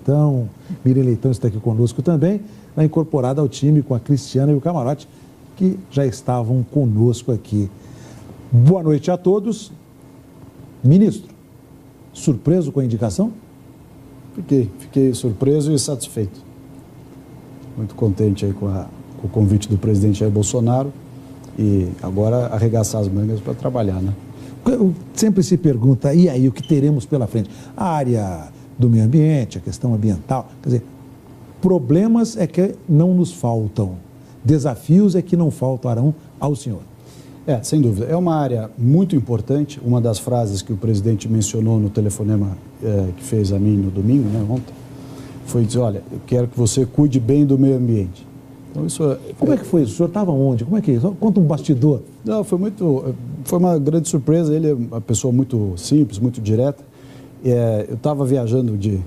Leitão. Miriam Leitão está aqui conosco também, incorporada ao time com a Cristiana e o Camarote, que já estavam conosco aqui. Boa noite a todos. Ministro, surpreso com a indicação? Fiquei surpreso e satisfeito. Muito contente aí com o convite do presidente Jair Bolsonaro e agora arregaçar as mangas para trabalhar, né? Sempre se pergunta, e aí, o que teremos pela frente? A área do meio ambiente, a questão ambiental, quer dizer, problemas é que não nos faltam, desafios é que não faltarão ao senhor. Sem dúvida. É uma área muito importante. Uma das frases que o presidente mencionou no telefonema que fez a mim no domingo, né, ontem, foi dizer, olha, eu quero que você cuide bem do meio ambiente. Então, Como é que foi isso? O senhor estava onde? Como é que é isso? Conta um bastidor. Não, foi uma grande surpresa. Ele é uma pessoa muito simples, muito direta. Eu estava viajando de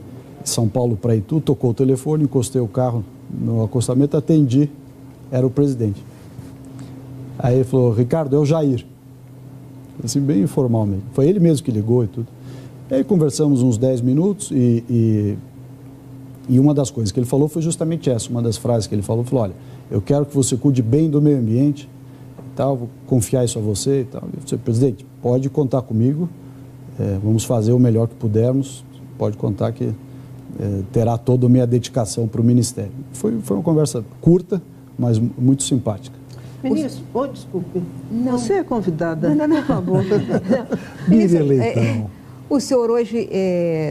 São Paulo para Itu, tocou o telefone, encostei o carro no acostamento, atendi, era o presidente. Aí ele falou, Ricardo, é o Jair. Assim, bem informal mesmo. Foi ele mesmo que ligou e tudo. Aí conversamos uns 10 minutos e uma das coisas que ele falou foi justamente essa. Uma das frases que ele falou, olha, eu quero que você cuide bem do meio ambiente, tal, vou confiar isso a você e tal. Eu disse, presidente, pode contar comigo, vamos fazer o melhor que pudermos, pode contar que terá toda a minha dedicação para o Ministério. Foi uma conversa curta, mas muito simpática. Ministro, desculpe. Não. Você é convidada. Não, por favor. Miriam Leitão. O senhor hoje,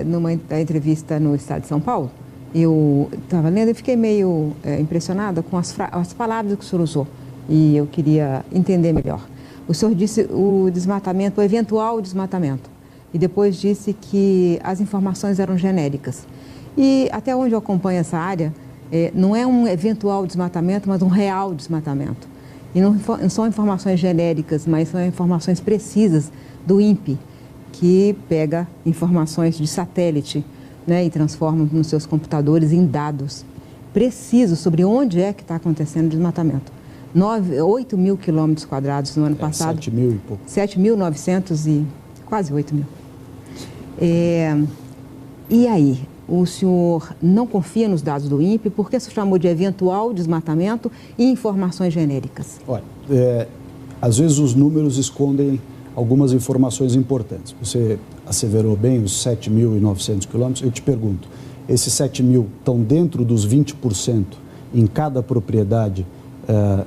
numa entrevista no Estado de São Paulo, eu estava lendo e fiquei meio impressionada com as palavras que o senhor usou. E eu queria entender melhor. O senhor disse o desmatamento, o eventual desmatamento. E depois disse que as informações eram genéricas. E até onde eu acompanho essa área, não é um eventual desmatamento, mas um real desmatamento. E não são informações genéricas, mas são informações precisas do INPE, que pega informações de satélite, né, e transforma nos seus computadores em dados precisos sobre onde é que está acontecendo o desmatamento. 8 mil quilômetros quadrados no ano passado. 7 mil e pouco. 7.900 e quase 8 mil. E aí? O senhor não confia nos dados do INPE? Por que se chamou de eventual desmatamento e informações genéricas? Olha, às vezes os números escondem algumas informações importantes. Você asseverou bem os 7.900 quilômetros. Eu te pergunto, esses 7 mil estão dentro dos 20% em cada propriedade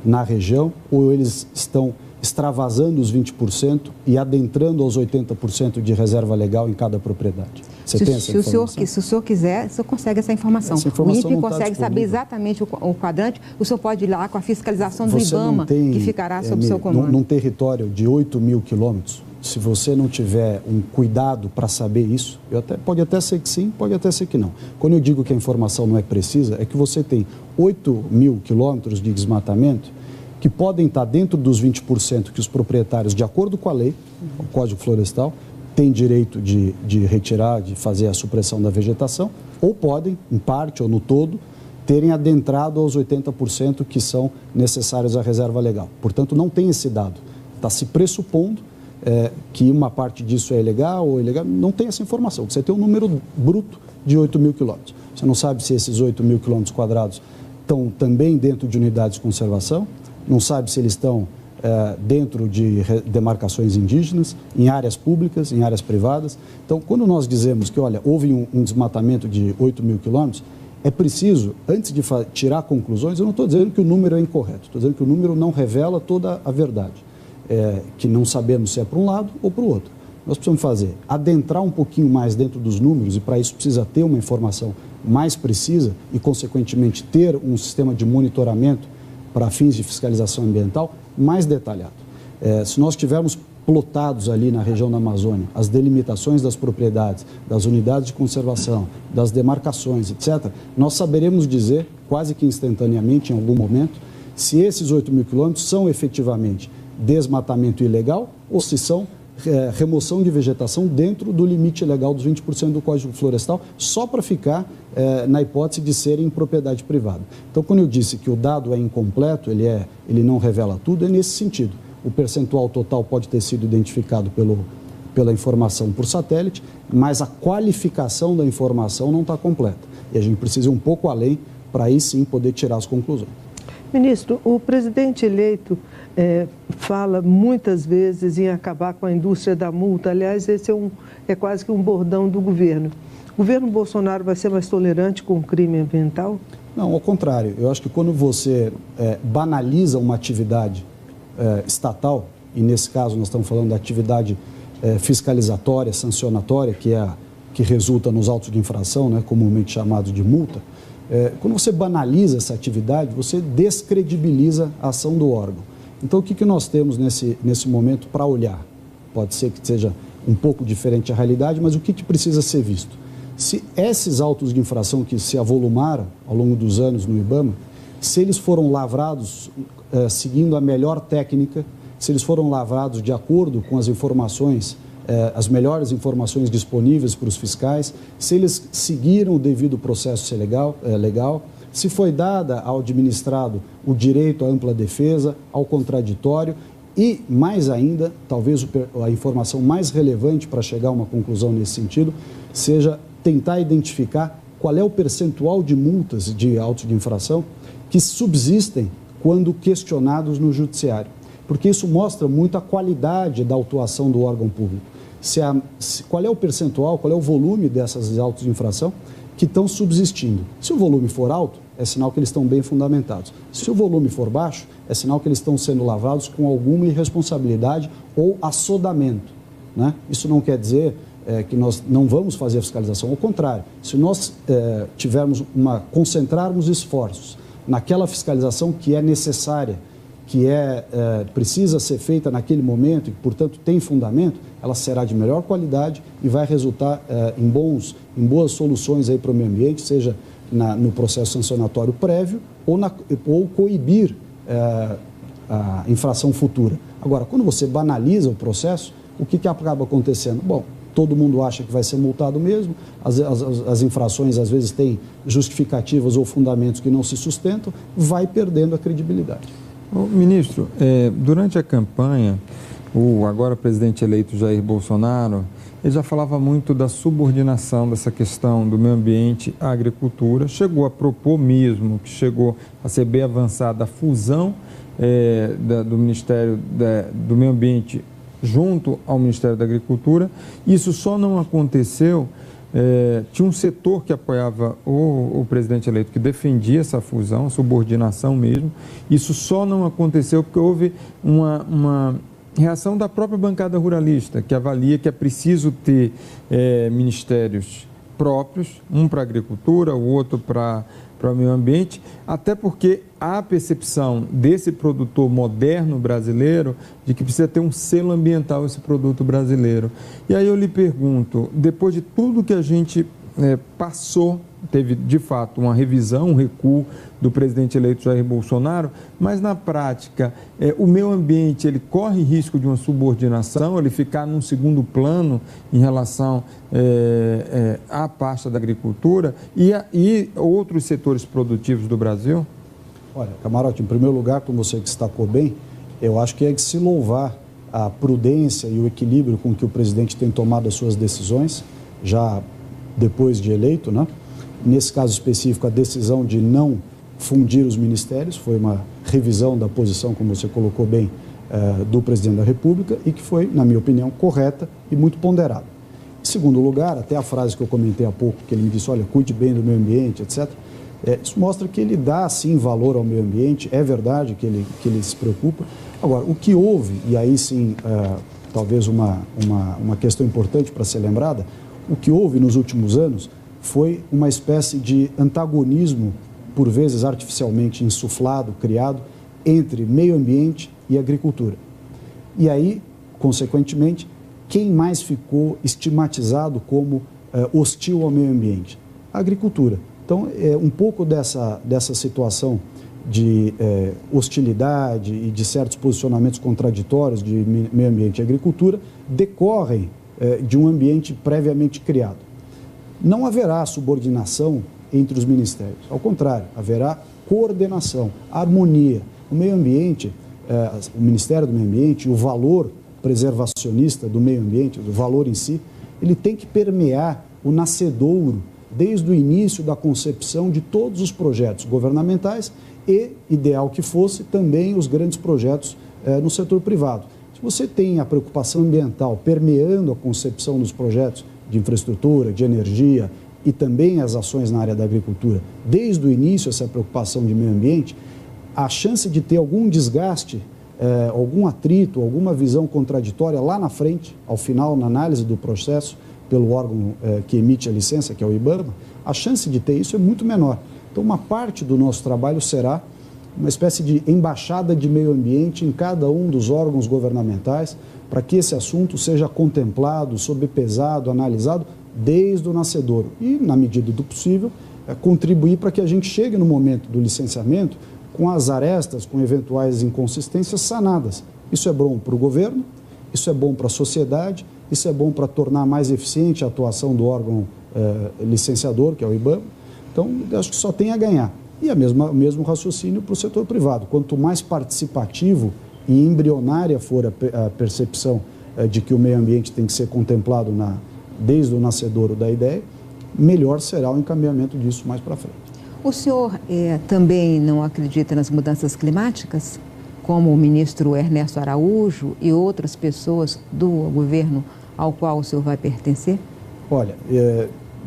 na região ou eles estão extravasando os 20% e adentrando aos 80% de reserva legal em cada propriedade? Você tem essa informação? Se o senhor quiser, o senhor consegue essa informação. O INPE consegue saber exatamente o quadrante. O senhor pode ir lá com a fiscalização do IBAMA, que ficará sob o seu comando. Num território de 8 mil quilômetros, se você não tiver um cuidado para saber isso, pode até ser que sim, pode até ser que não. Quando eu digo que a informação não é precisa, é que você tem 8 mil quilômetros de desmatamento que podem estar dentro dos 20% que os proprietários, de acordo com a lei, o Código Florestal, têm direito de retirar, de fazer a supressão da vegetação, ou podem, em parte ou no todo, terem adentrado aos 80% que são necessários à reserva legal. Portanto, não tem esse dado. Está se pressupondo que uma parte disso é ilegal ou ilegal, não tem essa informação. Você tem um número bruto de 8 mil quilômetros. Você não sabe se esses 8 mil quilômetros quadrados estão também dentro de unidades de conservação, não sabe se eles estão dentro de demarcações indígenas, em áreas públicas, em áreas privadas. Então, quando nós dizemos que, olha, houve um desmatamento de 8 mil quilômetros, é preciso, antes de tirar conclusões, eu não estou dizendo que o número é incorreto, estou dizendo que o número não revela toda a verdade, que não sabemos se é para um lado ou para o outro. Nós precisamos adentrar um pouquinho mais dentro dos números e, para isso, precisa ter uma informação mais precisa e, consequentemente, ter um sistema de monitoramento para fins de fiscalização ambiental mais detalhado. Se nós tivermos plotados ali na região da Amazônia as delimitações das propriedades, das unidades de conservação, das demarcações, etc., nós saberemos dizer, quase que instantaneamente, em algum momento, se esses 8 mil quilômetros são efetivamente desmatamento ilegal ou se são remoção de vegetação dentro do limite legal dos 20% do Código Florestal, só para ficar na hipótese de serem propriedade privada. Então, quando eu disse que o dado é incompleto, ele não revela tudo, é nesse sentido. O percentual total pode ter sido identificado pela informação por satélite, mas a qualificação da informação não está completa. E a gente precisa ir um pouco além para aí sim poder tirar as conclusões. Ministro, o presidente eleito fala muitas vezes em acabar com a indústria da multa. Aliás, esse é quase que um bordão do governo. O governo Bolsonaro vai ser mais tolerante com o crime ambiental? Não, ao contrário. Eu acho que quando você banaliza uma atividade estatal, e nesse caso nós estamos falando da atividade fiscalizatória, sancionatória, que resulta nos autos de infração, né, comumente chamado de multa, quando você banaliza essa atividade, você descredibiliza a ação do órgão. Então, o que nós temos nesse momento para olhar? Pode ser que seja um pouco diferente a realidade, mas o que precisa ser visto? Se esses autos de infração que se avolumaram ao longo dos anos no IBAMA, se eles foram lavrados seguindo a melhor técnica, se eles foram lavrados de acordo com as informações, as melhores informações disponíveis para os fiscais, se eles seguiram o devido processo legal, se foi dada ao administrado o direito à ampla defesa, ao contraditório e, mais ainda, talvez a informação mais relevante para chegar a uma conclusão nesse sentido, seja tentar identificar qual é o percentual de multas de autos de infração que subsistem quando questionados no judiciário. Porque isso mostra muito a qualidade da autuação do órgão público. Qual é o percentual, qual é o volume dessas autos de infração que estão subsistindo. Se o volume for alto, é sinal que eles estão bem fundamentados. Se o volume for baixo, é sinal que eles estão sendo lavrados com alguma irresponsabilidade ou assodamento, né? Isso não quer dizer que nós não vamos fazer a fiscalização. Ao contrário, se nós concentrarmos esforços naquela fiscalização que é necessária, que precisa ser feita naquele momento e, portanto, tem fundamento, ela será de melhor qualidade e vai resultar em boas soluções para o meio ambiente, seja no processo sancionatório prévio ou coibir a infração futura. Agora, quando você banaliza o processo, o que acaba acontecendo? Bom, todo mundo acha que vai ser multado mesmo, as infrações às vezes têm justificativas ou fundamentos que não se sustentam, vai perdendo a credibilidade. Ministro, durante a campanha, o agora presidente eleito Jair Bolsonaro, ele já falava muito da subordinação dessa questão do meio ambiente à agricultura, chegou a propor mesmo, que chegou a ser bem avançada, a fusão do Ministério do Meio Ambiente junto ao Ministério da Agricultura. Isso só não aconteceu. Tinha um setor que apoiava o presidente eleito, que defendia essa fusão, a subordinação mesmo. Isso só não aconteceu porque houve uma reação da própria bancada ruralista, que avalia que é preciso ter ministérios próprios, um para a agricultura, o outro para o meio ambiente, até porque há a percepção desse produtor moderno brasileiro de que precisa ter um selo ambiental esse produto brasileiro. E aí eu lhe pergunto, depois de tudo que a gente passou, teve de fato uma revisão, um recuo do presidente eleito Jair Bolsonaro, mas na prática o meio ambiente ele corre risco de uma subordinação, ele ficar num segundo plano em relação à pasta da agricultura e outros setores produtivos do Brasil? Olha, Camarote, em primeiro lugar, como você destacou bem, eu acho que é de se louvar a prudência e o equilíbrio com que o presidente tem tomado as suas decisões, já depois de eleito, né? Nesse caso específico, a decisão de não fundir os ministérios foi uma revisão da posição, como você colocou bem, do presidente da República e que foi, na minha opinião, correta e muito ponderada. Em segundo lugar, até a frase que eu comentei há pouco, que ele me disse, olha, cuide bem do meio ambiente, etc., isso mostra que ele dá, sim, valor ao meio ambiente, é verdade que ele se preocupa. Agora, o que houve, e aí sim, talvez uma questão importante para ser lembrada, o que houve nos últimos anos foi uma espécie de antagonismo, por vezes artificialmente insuflado, criado, entre meio ambiente e agricultura. E aí, consequentemente, quem mais ficou estigmatizado como hostil ao meio ambiente? A agricultura. Então, um pouco dessa situação de hostilidade e de certos posicionamentos contraditórios de meio ambiente e agricultura decorrem de um ambiente previamente criado. Não haverá subordinação entre os ministérios, ao contrário, haverá coordenação, harmonia. O meio ambiente, o Ministério do Meio Ambiente, o valor preservacionista do meio ambiente, do valor em si, ele tem que permear o nascedouro desde o início da concepção de todos os projetos governamentais e, ideal que fosse, também os grandes projetos no setor privado. Se você tem a preocupação ambiental permeando a concepção dos projetos de infraestrutura, de energia e também as ações na área da agricultura, desde o início essa preocupação de meio ambiente, a chance de ter algum desgaste, algum atrito, alguma visão contraditória lá na frente, ao final, na análise do processo, pelo órgão que emite a licença, que é o IBAMA, a chance de ter isso é muito menor. Então, uma parte do nosso trabalho será uma espécie de embaixada de meio ambiente em cada um dos órgãos governamentais, para que esse assunto seja contemplado, sobrepesado, analisado desde o nascedouro e, na medida do possível, contribuir para que a gente chegue no momento do licenciamento com as arestas, com eventuais inconsistências sanadas. Isso é bom para o governo, isso é bom para a sociedade, isso é bom para tornar mais eficiente a atuação do órgão licenciador, que é o IBAMA. Então, acho que só tem a ganhar. E o mesmo raciocínio para o setor privado. Quanto mais participativo e embrionária for a percepção de que o meio ambiente tem que ser contemplado desde o nascedouro da ideia, melhor será o encaminhamento disso mais para frente. O senhor também não acredita nas mudanças climáticas, como o ministro Ernesto Araújo e outras pessoas do governo ao qual o senhor vai pertencer? Olha,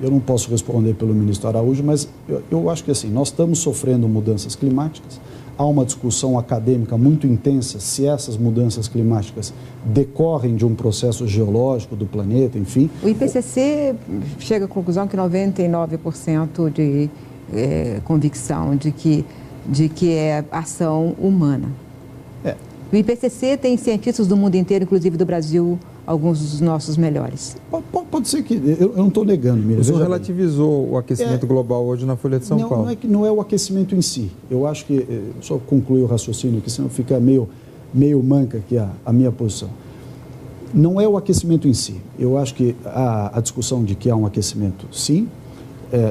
eu não posso responder pelo ministro Araújo, mas eu acho que assim, nós estamos sofrendo mudanças climáticas, há uma discussão acadêmica muito intensa se essas mudanças climáticas decorrem de um processo geológico do planeta, enfim. O IPCC chega à conclusão que 99% de convicção de que é ação humana. O IPCC tem cientistas do mundo inteiro, inclusive do Brasil, alguns dos nossos melhores. Pode ser que... Eu não estou negando mesmo. O senhor relativizou o aquecimento global hoje na Folha de São Paulo. Não é o aquecimento em si. Eu acho que... Só concluir o raciocínio aqui, senão fica meio manca aqui a minha posição. Não é o aquecimento em si. Eu acho que a discussão de que há um aquecimento, sim.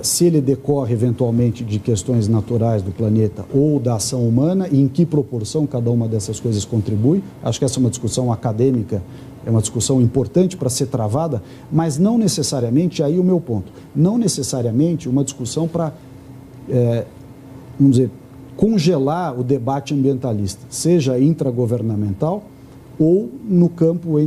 Se ele decorre eventualmente de questões naturais do planeta ou da ação humana e em que proporção cada uma dessas coisas contribui. Acho que essa é uma discussão acadêmica, é uma discussão importante para ser travada, mas não necessariamente, aí o meu ponto, não necessariamente uma discussão para, vamos dizer, congelar o debate ambientalista, seja intragovernamental ou no campo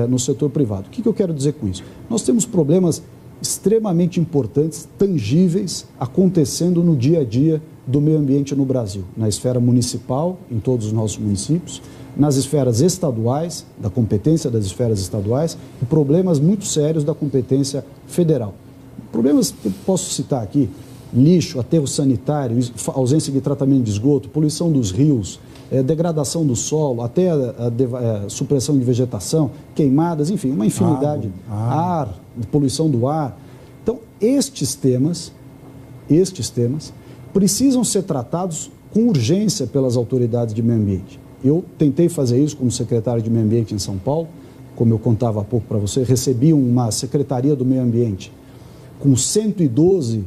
no setor privado. O que eu quero dizer com isso? Nós temos problemas extremamente importantes, tangíveis, acontecendo no dia a dia do meio ambiente no Brasil, na esfera municipal, em todos os nossos municípios, nas esferas estaduais, da competência das esferas estaduais, e problemas muito sérios da competência federal. Problemas que eu posso citar aqui: lixo, aterro sanitário, ausência de tratamento de esgoto, poluição dos rios, degradação do solo, até a supressão de vegetação, queimadas, enfim, uma infinidade, ar, poluição do ar. Então, estes temas precisam ser tratados com urgência pelas autoridades de meio ambiente. Eu tentei fazer isso como secretário de meio ambiente em São Paulo, como eu contava há pouco para você, recebi uma secretaria do meio ambiente com 112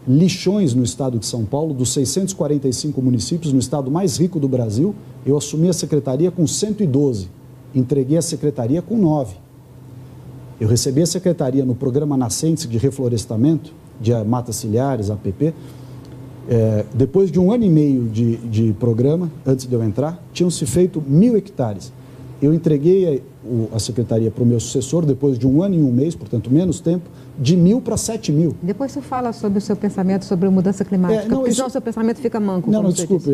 lixões no estado de São Paulo, dos 645 municípios, no estado mais rico do Brasil. Eu assumi a secretaria com 112, entreguei a secretaria com 9. Eu recebi a secretaria no programa Nascentes de reflorestamento, de matas ciliares, APP. Depois de 1 ano e meio de programa, antes de eu entrar, tinham-se feito 1.000 hectares. Eu entreguei a secretaria para o meu sucessor, depois de 1 ano e 1 mês, portanto, menos tempo, de 1.000 para 7.000. Depois você fala sobre o seu pensamento sobre mudança climática, porque senão o seu pensamento fica manco. Não, desculpe,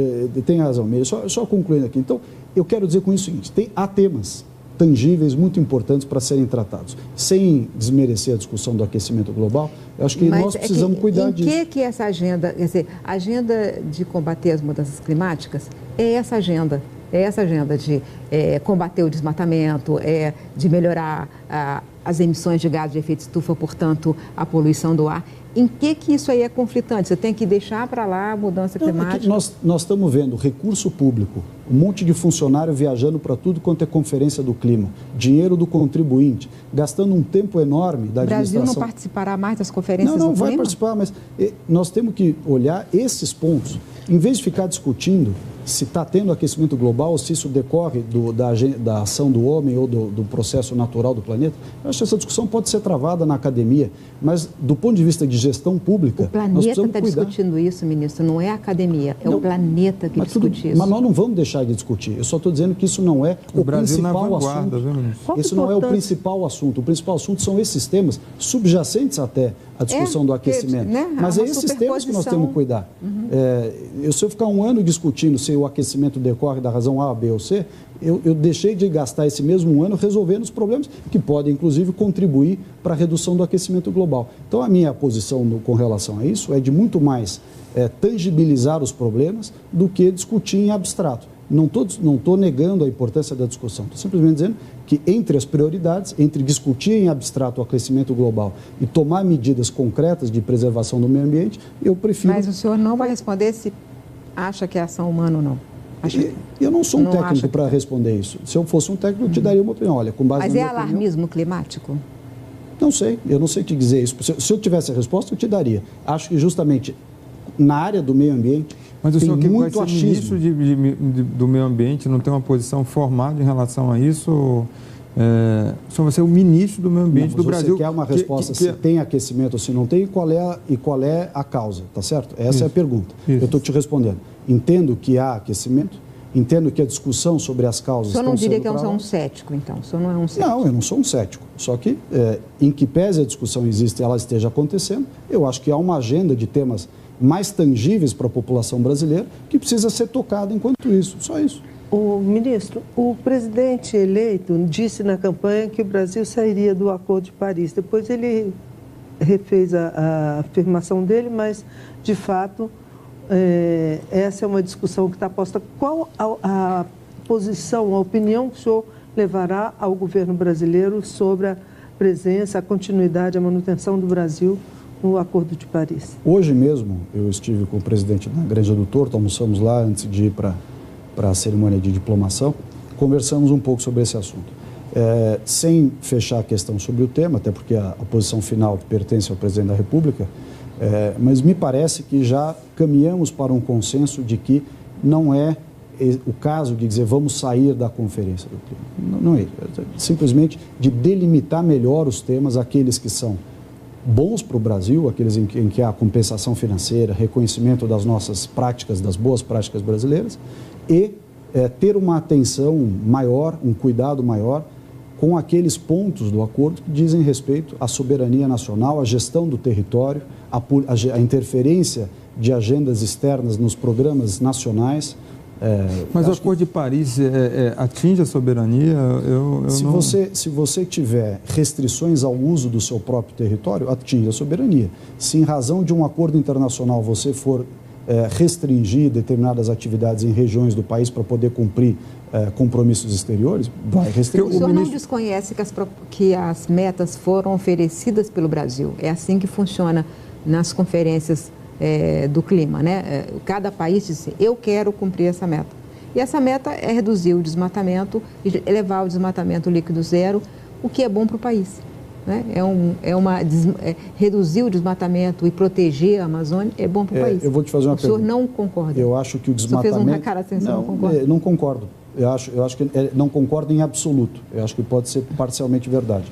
tem razão. Só concluindo aqui. Então, eu quero dizer com isso o seguinte: há temas tangíveis muito importantes para serem tratados. Sem desmerecer a discussão do aquecimento global, eu acho que nós precisamos cuidar disso. Em que essa agenda, quer dizer, a agenda de combater as mudanças climáticas é essa agenda. É essa agenda de combater o desmatamento, de melhorar as emissões de gás de efeito estufa, portanto, a poluição do ar. Em que isso aí é conflitante? Você tem que deixar para lá a mudança climática? Nós estamos vendo recurso público, um monte de funcionário viajando para tudo quanto é conferência do clima, dinheiro do contribuinte, gastando um tempo enorme da administração. O Brasil não participará mais das conferências do clima? Não vai participar, mas nós temos que olhar esses pontos, em vez de ficar discutindo se está tendo aquecimento global, se isso decorre da ação do homem ou do processo natural do planeta. Eu acho que essa discussão pode ser travada na academia, mas do ponto de vista de gestão pública, o planeta está discutindo isso, ministro, não é a academia, é o planeta que discute isso. Mas nós não vamos deixar de discutir. Eu só estou dizendo que isso não é o principal assunto. Isso não é o principal assunto. O principal assunto são esses temas subjacentes até a discussão do aquecimento. Mas é esses temas que nós temos que cuidar. Se eu ficar um ano discutindo se o aquecimento decorre da razão A, B ou C, eu deixei de gastar esse mesmo ano resolvendo os problemas que podem, inclusive, contribuir para a redução do aquecimento global. Então, a minha posição com relação a isso é de muito mais tangibilizar os problemas do que discutir em abstrato. Não estou negando a importância da discussão, estou simplesmente dizendo que entre as prioridades, entre discutir em abstrato o aquecimento global e tomar medidas concretas de preservação do meio ambiente, eu prefiro... Mas o senhor não vai responder se acha que é ação humana ou não? Eu não sou um técnico para responder isso. Se eu fosse um técnico, eu te daria uma opinião. Olha, com base Mas na é minha alarmismo climático? Não sei, eu não sei te dizer isso. Se eu tivesse a resposta, eu te daria. Acho que justamente na área do meio ambiente... Mas o senhor que vai ser achismo. ministro do meio ambiente não tem uma posição formada em relação a isso? O senhor vai ser o ministro do meio ambiente do Brasil. Você quer uma resposta se tem aquecimento ou se não tem e qual é a causa, tá certo? Essa é a pergunta. Eu estou te respondendo. Entendo que há aquecimento, entendo que a discussão sobre as causas... O senhor não diria que é um cético, então? O senhor não é um cético? Não, eu não sou um cético. Só que, em que pese a discussão existe e ela esteja acontecendo, eu acho que há uma agenda de temas mais tangíveis para a população brasileira que precisa ser tocada enquanto isso. Só isso. Ministro, o presidente eleito disse na campanha que o Brasil sairia do Acordo de Paris. Depois ele refez a afirmação dele, mas, de fato, essa é uma discussão que está posta. Qual a posição, a opinião que o senhor levará ao governo brasileiro sobre a presença, a continuidade, a manutenção do Brasil no Acordo de Paris? Hoje mesmo, eu estive com o presidente na Granja do Torto, almoçamos lá antes de ir para a cerimônia de diplomação, conversamos um pouco sobre esse assunto. Sem fechar a questão sobre o tema, até porque a posição final pertence ao presidente da República, mas me parece que já caminhamos para um consenso de que não é o caso de dizer vamos sair da conferência do clima. Não é. Simplesmente de delimitar melhor os temas, aqueles que são bons para o Brasil, aqueles em que há compensação financeira, reconhecimento das nossas práticas, das boas práticas brasileiras, e ter uma atenção maior, um cuidado maior com aqueles pontos do acordo que dizem respeito à soberania nacional, à gestão do território, à interferência de agendas externas nos programas nacionais. Mas o Acordo de Paris atinge a soberania? Se você tiver restrições ao uso do seu próprio território, atinge a soberania. Se em razão de um acordo internacional você for restringir determinadas atividades em regiões do país para poder cumprir compromissos exteriores, vai restringir. O senhor não desconhece que as metas foram oferecidas pelo Brasil? É assim que funciona nas conferências do clima, né? Cada país diz, eu quero cumprir essa meta. E essa meta é reduzir o desmatamento, elevar o desmatamento líquido zero, o que é bom para o país. Né? Reduzir o desmatamento e proteger a Amazônia é bom para o país. Eu vou te fazer uma pergunta. O senhor não concorda? Eu acho que o desmatamento... O senhor fez uma cara assim, não concorda? Não concordo. Eu acho que não concordo em absoluto. Eu acho que pode ser parcialmente verdade.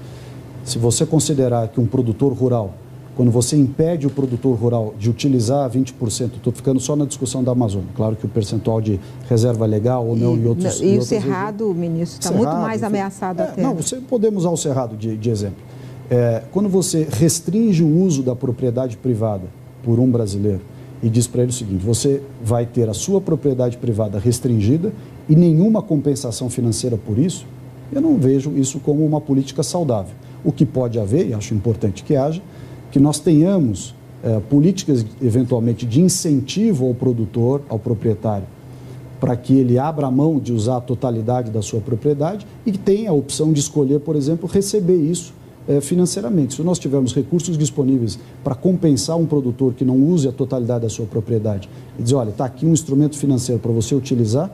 Se você considerar que um produtor rural, quando você impede o produtor rural de utilizar 20%, estou ficando só na discussão da Amazônia, claro que o percentual de reserva legal ou não em outros... E o Cerrado, ministro, está muito mais ameaçado até. Não, podemos usar o Cerrado de exemplo. Quando você restringe o uso da propriedade privada por um brasileiro e diz para ele o seguinte, você vai ter a sua propriedade privada restringida e nenhuma compensação financeira por isso, eu não vejo isso como uma política saudável. O que pode haver, e acho importante que haja, que nós tenhamos políticas, eventualmente, de incentivo ao produtor, ao proprietário, para que ele abra a mão de usar a totalidade da sua propriedade e que tenha a opção de escolher, por exemplo, receber isso financeiramente. Se nós tivermos recursos disponíveis para compensar um produtor que não use a totalidade da sua propriedade e dizer, olha, está aqui um instrumento financeiro para você utilizar,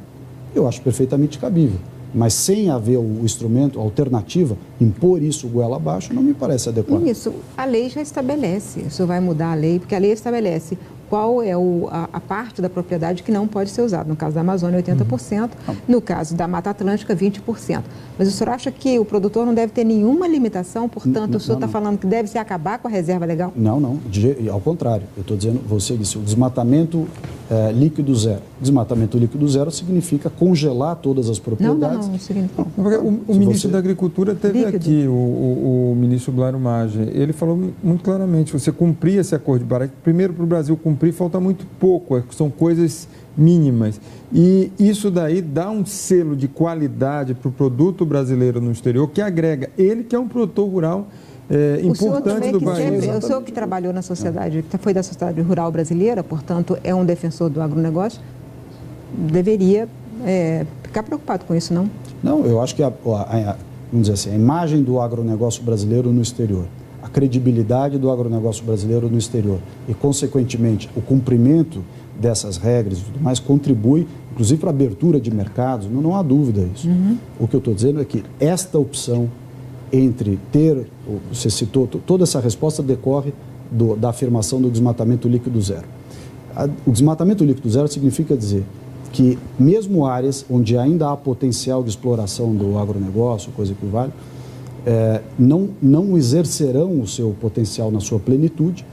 eu acho perfeitamente cabível. Mas sem haver o instrumento, a alternativa, impor isso goela abaixo, não me parece adequado. Isso, a lei já estabelece. O senhor vai mudar a lei, porque a lei estabelece qual é a parte da propriedade que não pode ser usada. No caso da Amazônia, 80%, no caso da Mata Atlântica, 20%. Mas o senhor acha que o produtor não deve ter nenhuma limitação, portanto, o senhor está falando que deve se acabar com a reserva legal? Não, ao contrário. Eu estou dizendo, você disse, o desmatamento líquido zero. Desmatamento líquido zero significa congelar todas as propriedades. Não significa. O ministro da Agricultura teve aqui, o ministro Blairo Maggi, ele falou muito claramente, você cumprir esse acordo de Barack, primeiro para o Brasil cumprir, falta muito pouco, são coisas mínimas. E isso daí dá um selo de qualidade para o produto brasileiro no exterior, que agrega ele, que é um produtor rural importante do país. O senhor que trabalhou na sociedade, que foi da sociedade rural brasileira, portanto, é um defensor do agronegócio, deveria ficar preocupado com isso, não? Não, eu acho que, vamos dizer assim, a imagem do agronegócio brasileiro no exterior, a credibilidade do agronegócio brasileiro no exterior e, consequentemente, o cumprimento dessas regras e tudo mais contribui, inclusive, para a abertura de mercados, não há dúvida disso. O que eu estou dizendo é que esta opção entre você citou, toda essa resposta decorre da afirmação do desmatamento líquido zero. O desmatamento líquido zero significa dizer que mesmo áreas onde ainda há potencial de exploração do agronegócio, coisa que vale, não exercerão o seu potencial na sua plenitude,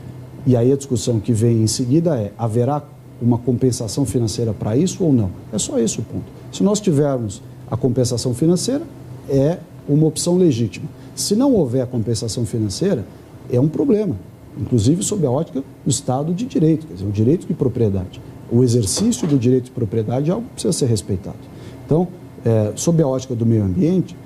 e aí a discussão que vem em seguida haverá uma compensação financeira para isso ou não? É só esse o ponto. Se nós tivermos a compensação financeira, é uma opção legítima. Se não houver compensação financeira, é um problema, inclusive sob a ótica do Estado de Direito, quer dizer, o direito de propriedade. O exercício do direito de propriedade é algo que precisa ser respeitado. Então, sob a ótica do meio ambiente,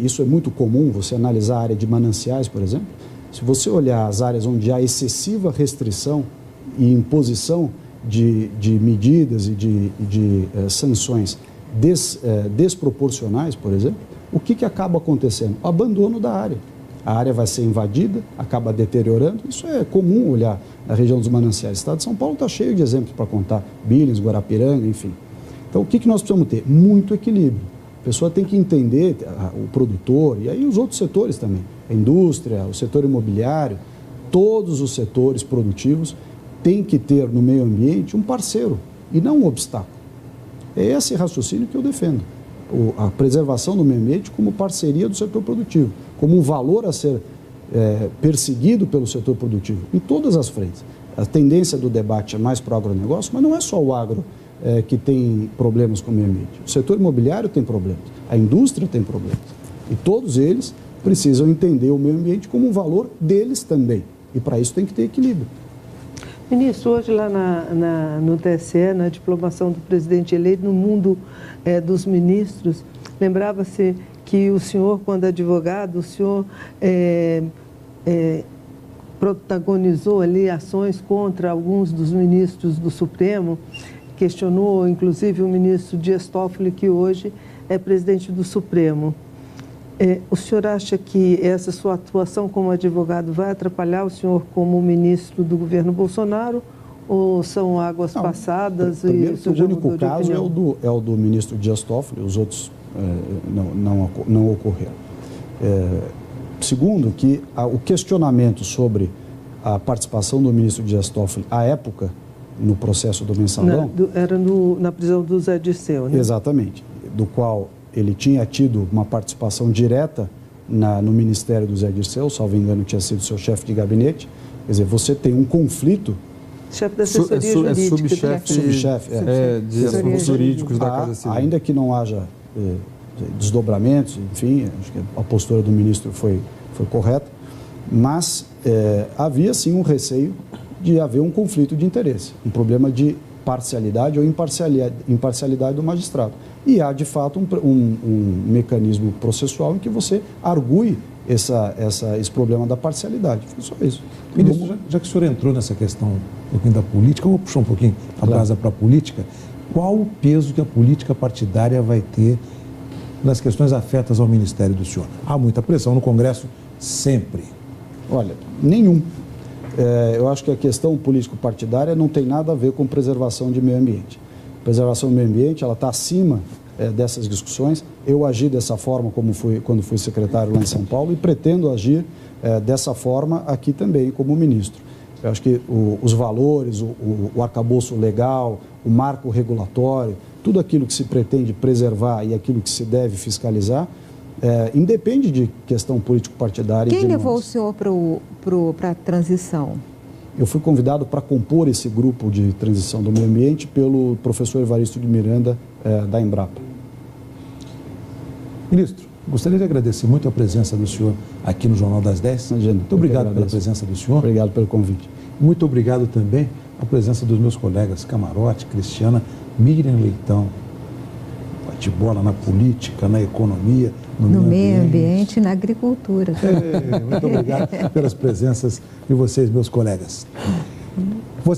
isso é muito comum, você analisar a área de mananciais, por exemplo, se você olhar as áreas onde há excessiva restrição e imposição de medidas e de sanções desproporcionais, por exemplo, o que acaba acontecendo? O abandono da área. A área vai ser invadida, acaba deteriorando. Isso é comum olhar na região dos mananciais. O estado de São Paulo está cheio de exemplos para contar. Billings, Guarapiranga, enfim. Então, o que nós precisamos ter? Muito equilíbrio. A pessoa tem que entender, o produtor, e aí os outros setores também, a indústria, o setor imobiliário, todos os setores produtivos têm que ter no meio ambiente um parceiro e não um obstáculo. É esse raciocínio que eu defendo. A preservação do meio ambiente como parceria do setor produtivo, como um valor a ser perseguido pelo setor produtivo, em todas as frentes. A tendência do debate é mais para o agronegócio, mas não é só o agro que tem problemas com o meio ambiente. O setor imobiliário tem problemas, a indústria tem problemas. E todos eles precisam entender o meio ambiente como um valor deles também. E para isso tem que ter equilíbrio. Ministro, hoje lá no TSE, na diplomação do presidente eleito, no mundo dos ministros, lembrava-se que o senhor, quando advogado, o senhor protagonizou ali ações contra alguns dos ministros do Supremo, questionou inclusive o ministro Dias Toffoli, que hoje é presidente do Supremo. O senhor acha que essa sua atuação como advogado vai atrapalhar o senhor como ministro do governo Bolsonaro ou são águas passadas? Primeiro, o único caso é o do ministro Dias Toffoli, os outros não ocorreram. Segundo, que o questionamento sobre a participação do ministro Dias Toffoli à época no processo do Mensalão... Era na prisão do Zé Dirceu, né? Exatamente, do qual ele tinha tido uma participação direta no ministério do Zé Dirceu, salvo engano, tinha sido seu chefe de gabinete. Quer dizer, você tem um conflito... Chefe da assessoria jurídica. Subchefe de assuntos jurídicos da Casa Civil. Ainda que não haja desdobramentos, enfim, acho que a postura do ministro foi correta, mas havia sim um receio de haver um conflito de interesse, um problema de parcialidade ou imparcialidade do magistrado. E há, de fato, um mecanismo processual em que você argue esse problema da parcialidade. Foi só isso. Ministro, já que o senhor entrou nessa questão um pouquinho da política, eu vou puxar um pouquinho a brasa para a política. Qual o peso que a política partidária vai ter nas questões afetas ao ministério do senhor? Há muita pressão no Congresso, sempre. Olha, nenhum. Eu acho que a questão político-partidária não tem nada a ver com preservação de meio ambiente. Preservação do meio ambiente, ela está acima dessas discussões. Eu agi dessa forma quando fui secretário lá em São Paulo e pretendo agir dessa forma aqui também como ministro. Eu acho que os valores, o arcabouço legal, o marco regulatório, tudo aquilo que se pretende preservar e aquilo que se deve fiscalizar, independe de questão político-partidária. Quem levou o senhor para a transição? Eu fui convidado para compor esse grupo de transição do meio ambiente pelo professor Evaristo de Miranda, da Embrapa. Ministro, gostaria de agradecer muito a presença do senhor aqui no Jornal das 10. Muito obrigado pela presença do senhor. Obrigado pelo convite. Muito obrigado também a presença dos meus colegas Camarote, Cristiana, Miriam Leitão. Bate-bola na política, na economia, no meio ambiente e na agricultura. Muito obrigado pelas presenças de vocês, meus colegas.